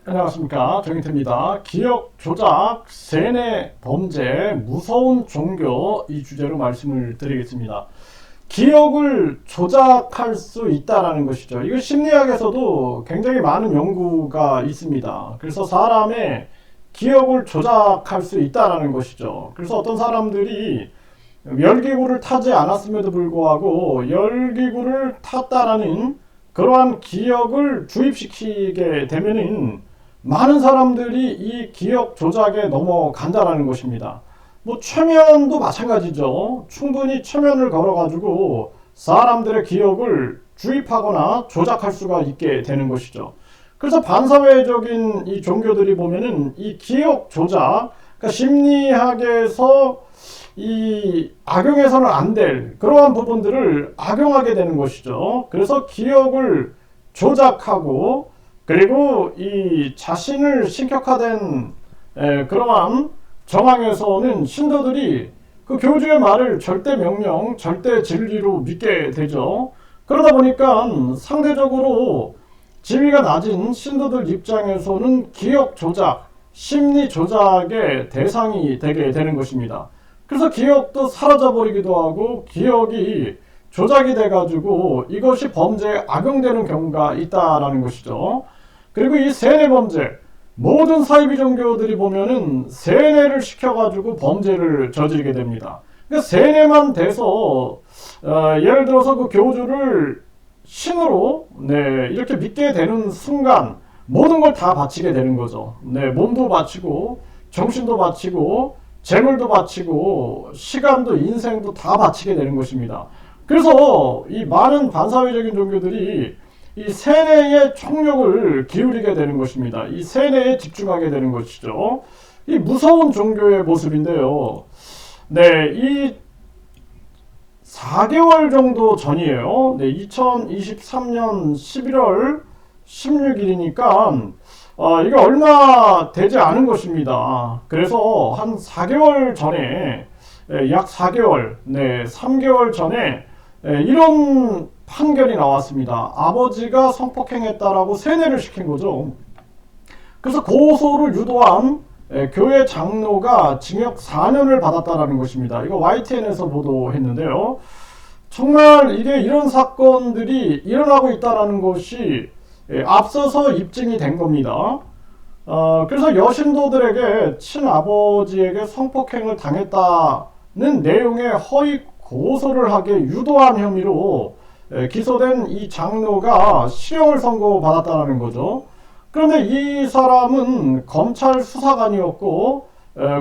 안녕하십니까, 정인태입니다. 기억 조작, 세뇌 범죄, 무서운 종교, 이 주제로 말씀을 드리겠습니다. 기억을 조작할 수 있다는 것이죠. 이거 심리학에서도 굉장히 많은 연구가 있습니다. 그래서 사람의 기억을 조작할 수 있다는 것이죠. 그래서 어떤 사람들이 열기구를 타지 않았음에도 불구하고 열기구를 탔다라는 그러한 기억을 주입시키게 되면은 많은 사람들이 이 기억 조작에 넘어간다라는 것입니다. 뭐 최면도 마찬가지죠. 충분히 최면을 걸어가지고 사람들의 기억을 주입하거나 조작할 수가 있게 되는 것이죠. 그래서 반사회적인 이 종교들이 보면은 이 기억 조작, 그러니까 심리학에서 이 악용해서는 안 될 그러한 부분들을 악용하게 되는 것이죠. 그래서 기억을 조작하고 그리고 이 자신을 신격화된 그러한 정황에서는 신도들이 그 교주의 말을 절대 명령, 절대 진리로 믿게 되죠. 그러다 보니까 상대적으로 지위가 낮은 신도들 입장에서는 기억 조작, 심리 조작의 대상이 되게 되는 것입니다. 그래서 기억도 사라져버리기도 하고 기억이 조작이 돼가지고 이것이 범죄에 악용되는 경우가 있다라는 것이죠. 그리고 이 세뇌 범죄, 모든 사이비 종교들이 보면은 세뇌를 시켜가지고 범죄를 저지르게 됩니다. 그러니까 세뇌만 돼서 예를 들어서 그 교주를 신으로 이렇게 믿게 되는 순간 모든 걸 다 바치게 되는 거죠. 몸도 바치고 정신도 바치고 재물도 바치고 시간도 인생도 다 바치게 되는 것입니다. 그래서 이 많은 반사회적인 종교들이 이 세뇌에 총력을 기울이게 되는 것입니다. 이 세뇌에 집중하게 되는 것이죠. 이 무서운 종교의 모습인데요. 이 4개월 정도 전이에요. 2023년 11월 16일이니까 이게 얼마 되지 않은 것입니다. 그래서 한 4개월 전에, 약 4개월, 3개월 전에 이런 판결이 나왔습니다. 아버지가 성폭행했다라고 세뇌를 시킨 거죠. 그래서 고소를 유도한 교회 장로가 징역 4년을 받았다라는 것입니다. 이거 YTN에서 보도했는데요. 정말 이게 이런 사건들이 일어나고 있다라는 것이 앞서서 입증이 된 겁니다. 그래서 여신도들에게 친아버지에게 성폭행을 당했다는 내용의 허위 고소를 하게 유도한 혐의로 기소된 이 장로가 실형을 선고받았다는 거죠. 그런데 이 사람은 검찰 수사관이었고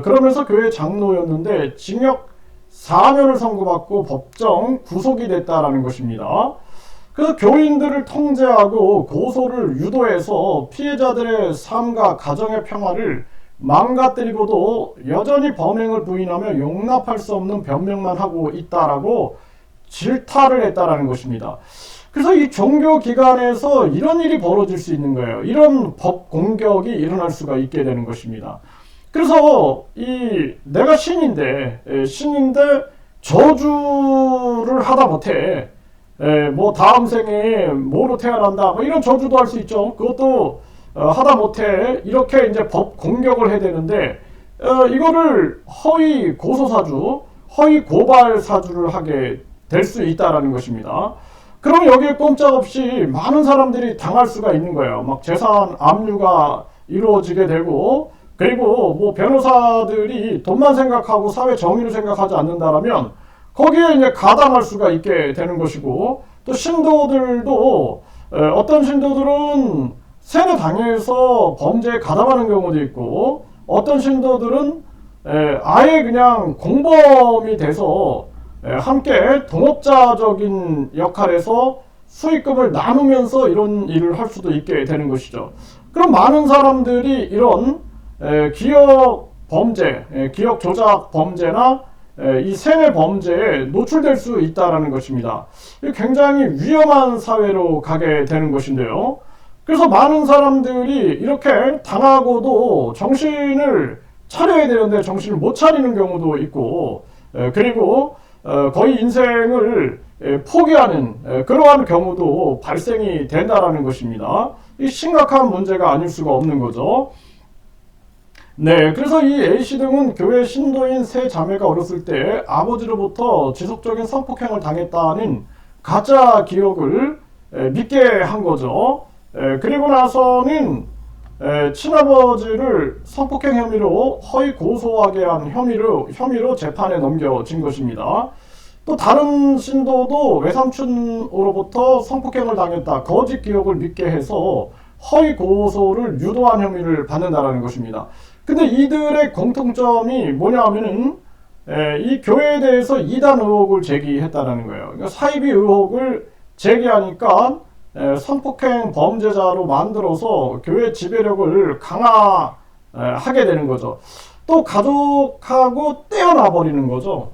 그러면서 교회 장로였는데 징역 4년을 선고받고 법정 구속이 됐다는 것입니다. 그래서 교인들을 통제하고 고소를 유도해서 피해자들의 삶과 가정의 평화를 망가뜨리고도 여전히 범행을 부인하며 용납할 수 없는 변명만 하고 있다라고 질타를 했다라는 것입니다. 그래서 이 종교기관에서 이런 일이 벌어질 수 있는 거예요. 이런 법 공격이 일어날 수가 있게 되는 것입니다. 그래서 내가 신인데 저주를 하다 못해 뭐 다음 생에 뭐로 태어난다 뭐 이런 저주도 할 수 있죠. 그것도 하다 못해 이렇게 이제 법 공격을 해야 되는데 이거를 허위 고소사주, 허위 고발사주를 하게 될 수 있다라는 것입니다. 그럼 여기에 꼼짝없이 많은 사람들이 당할 수가 있는 거예요. 막 재산 압류가 이루어지게 되고 그리고 뭐 변호사들이 돈만 생각하고 사회 정의를 생각하지 않는다라면 거기에 이제 가담할 수가 있게 되는 것이고 또 신도들도 어떤 신도들은 세뇌 당해서 범죄에 가담하는 경우도 있고 어떤 신도들은 아예 그냥 공범이 돼서 함께 동업자적인 역할에서 수익금을 나누면서 이런 일을 할 수도 있게 되는 것이죠. 그럼 많은 사람들이 이런 기억 범죄, 기억 조작 범죄나 이 세뇌 범죄에 노출될 수 있다는 것입니다. 굉장히 위험한 사회로 가게 되는 것인데요. 그래서 많은 사람들이 이렇게 당하고도 정신을 차려야 되는데 정신을 못 차리는 경우도 있고 그리고 거의 인생을 포기하는 그러한 경우도 발생이 된다는 것입니다. 이 심각한 문제가 아닐 수가 없는 거죠. 네, 그래서 이 A씨 등은 교회 신도인 세 자매가 어렸을 때 아버지로부터 지속적인 성폭행을 당했다는 가짜 기억을 믿게 한 거죠. 그리고 나서는 친아버지를 성폭행 혐의로 허위 고소하게 한 혐의로 재판에 넘겨진 것입니다. 또 다른 신도도 외삼촌으로부터 성폭행을 당했다, 거짓 기억을 믿게 해서 허위 고소를 유도한 혐의를 받는다라는 것입니다. 근데 이들의 공통점이 뭐냐 하면은 이 교회에 대해서 이단 의혹을 제기했다는 거예요. 그러니까 사이비 의혹을 제기하니까 성폭행 범죄자로 만들어서 교회 지배력을 강화하게 되는 거죠. 또 가족하고 떼어놔 버리는 거죠.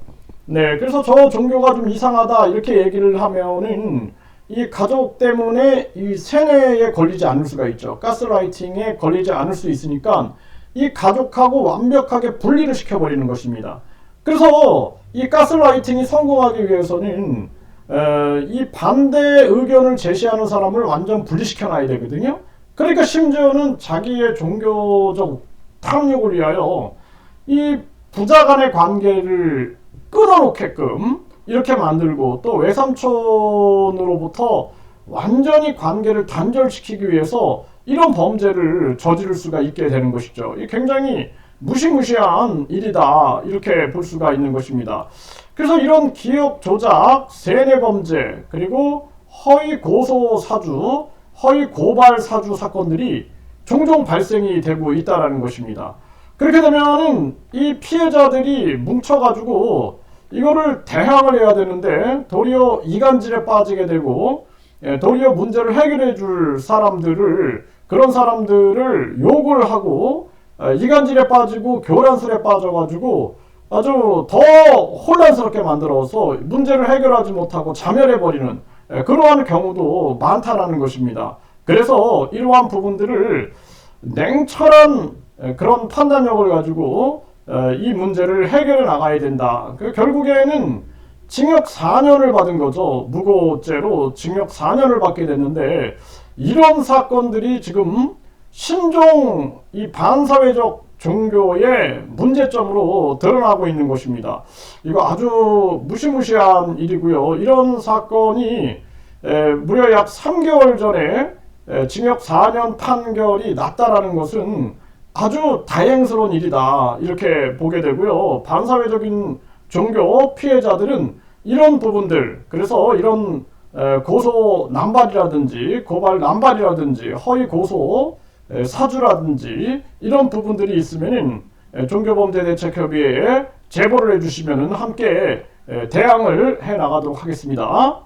네, 그래서 저 종교가 좀 이상하다 이렇게 얘기를 하면은 이 가족 때문에 이 세뇌에 걸리지 않을 수가 있죠. 가스라이팅에 걸리지 않을 수 있으니까 이 가족하고 완벽하게 분리를 시켜버리는 것입니다. 그래서 이 가스라이팅이 성공하기 위해서는 이 반대 의견을 제시하는 사람을 완전 분리시켜놔야 되거든요. 그러니까 심지어는 자기의 종교적 탐욕을 위하여 이 부자 간의 관계를 끊어놓게끔 이렇게 만들고, 또 외삼촌으로부터 완전히 관계를 단절시키기 위해서 이런 범죄를 저지를 수가 있게 되는 것이죠. 이 굉장히 무시무시한 일이다 이렇게 볼 수가 있는 것입니다. 그래서 이런 기억 조작, 세뇌 범죄, 그리고 허위 고소 사주, 허위 고발 사주 사건들이 종종 발생이 되고 있다는 것입니다. 그렇게 되면은 이 피해자들이 뭉쳐가지고 이거를 대항을 해야 되는데 도리어 이간질에 빠지게 되고, 도리어 문제를 해결해 줄 그런 사람들을 욕을 하고 이간질에 빠지고 교란술에 빠져가지고 아주 더 혼란스럽게 만들어서 문제를 해결하지 못하고 자멸해버리는 그러한 경우도 많다라는 것입니다. 그래서 이러한 부분들을 냉철한 그런 판단력을 가지고 이 문제를 해결해 나가야 된다. 결국에는 징역 4년을 받은 거죠. 무고죄로 징역 4년을 받게 됐는데, 이런 사건들이 지금 신종 이 반사회적 종교의 문제점으로 드러나고 있는 것입니다. 이거 아주 무시무시한 일이고요. 이런 사건이 무려 약 3개월 전에 징역 4년 판결이 났다라는 것은 아주 다행스러운 일이다 이렇게 보게 되고요. 반사회적인 종교 피해자들은 이런 부분들, 그래서 이런 고소 남발이라든지 고발 남발이라든지 허위 고소 사주라든지 이런 부분들이 있으면은 종교범죄대책협의회에 제보를 해주시면은 함께 대항을 해 나가도록 하겠습니다.